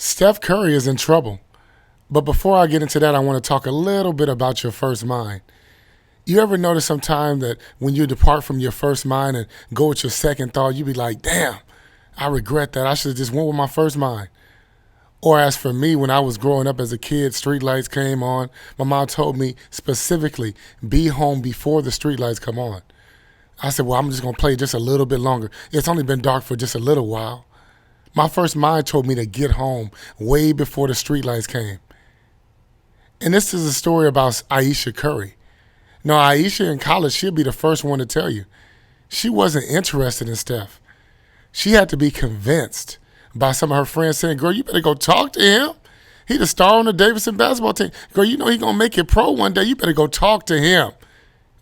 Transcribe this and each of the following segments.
Steph Curry is in trouble. But before I get into that, I want to talk a little bit about your first mind. You ever notice sometime that when you depart from your first mind and go with your second thought, you be like, damn, I regret that. I should have just went with my first mind. Or as for me, when I was growing up as a kid, street lights came on. My mom told me specifically, be home before the street lights come on. I said, well, I'm just going to play just a little bit longer. It's only been dark for just a little while. My first mind told me to get home way before the street lights came. And this is a story about Ayesha Curry. Now, Ayesha in college, she'll be the first one to tell you. She wasn't interested in Steph. She had to be convinced by some of her friends saying, girl, you better go talk to him. He the star on the Davidson basketball team. Girl, you know he going to make it pro one day. You better go talk to him.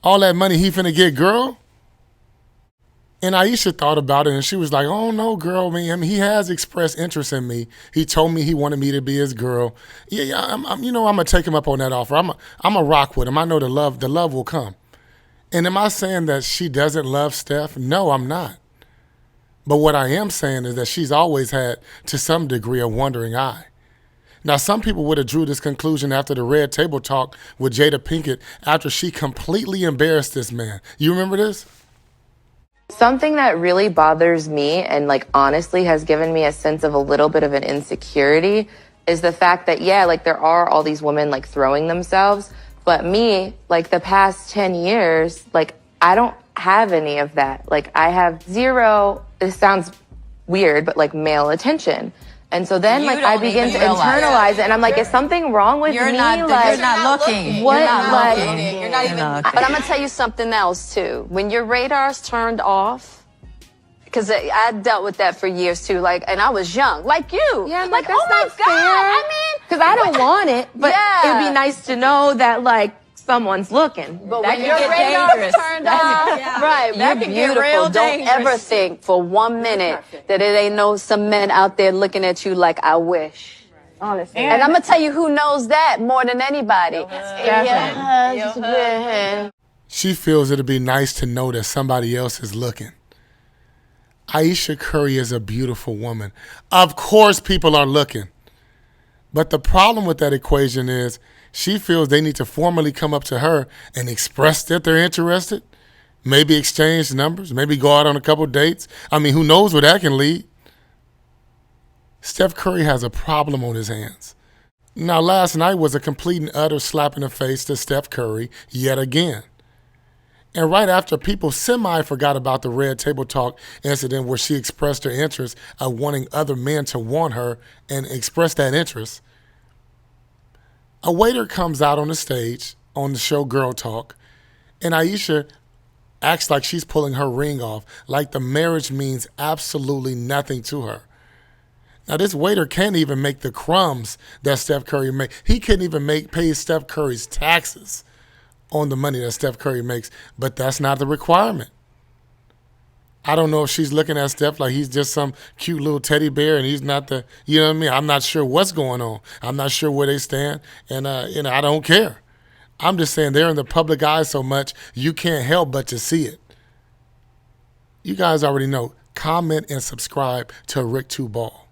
All that money he finna get, girl. And Ayesha thought about it, and she was like, oh, no, girl, man, he has expressed interest in me. He told me he wanted me to be his girl. Yeah, I'm going to take him up on that offer. I'm a rock with him. I know the love will come. And am I saying that she doesn't love Steph? No, I'm not. But what I am saying is that she's always had, to some degree, a wandering eye. Now, some people would have drew this conclusion after the Red Table Talk with Jada Pinkett after she completely embarrassed this man. You remember this? Something that really bothers me and honestly has given me a sense of a little bit of an insecurity is the fact that, there are all these women throwing themselves. But me, the past 10 years, I don't have any of that. I have zero, this sounds weird, but male attention. And so then I begin to internalize it, and I'm like, is something wrong with me? You're not looking. What? You're not even. But I'm gonna tell you something else too. When your radar's turned off, because I dealt with that for years too. And I was young, like you. Yeah, that's oh my not God. fair. I mean, Because I don't want it, but Yeah. it'd be nice to know that someone's looking. but That when can your get radar's dangerous. turned off, right? That You're can get beautiful. real Don't dangerous. ever think for 1 minute that it ain't some men out there looking at you like I wish. Honestly. And I'm gonna tell you who knows that more than anybody. Your husband. She feels it'd be nice to know that somebody else is looking. Ayesha Curry is a beautiful woman. Of course people are looking. But the problem with that equation is she feels they need to formally come up to her and express that they're interested. Maybe exchange numbers. Maybe go out on a couple dates. I mean, who knows where that can lead? Steph Curry has a problem on his hands. Now, last night was a complete and utter slap in the face to Steph Curry yet again. And right after people forgot about the Red Table Talk incident where she expressed her interest of wanting other men to want her and express that interest, a waiter comes out on the stage on the show Girl Talk, and Ayesha acts like she's pulling her ring off, like the marriage means absolutely nothing to her. Now, this waiter can't even make the crumbs that Steph Curry makes. He couldn't even pay Steph Curry's taxes on the money that Steph Curry makes, but that's not the requirement. I don't know if she's looking at Steph like he's just some cute little teddy bear and he's not the, you know what I mean? I'm not sure what's going on. I'm not sure where they stand, and I don't care. I'm just saying they're in the public eye so much, you can't help but to see it. You guys already know. Comment and subscribe to Rick 2 Ball.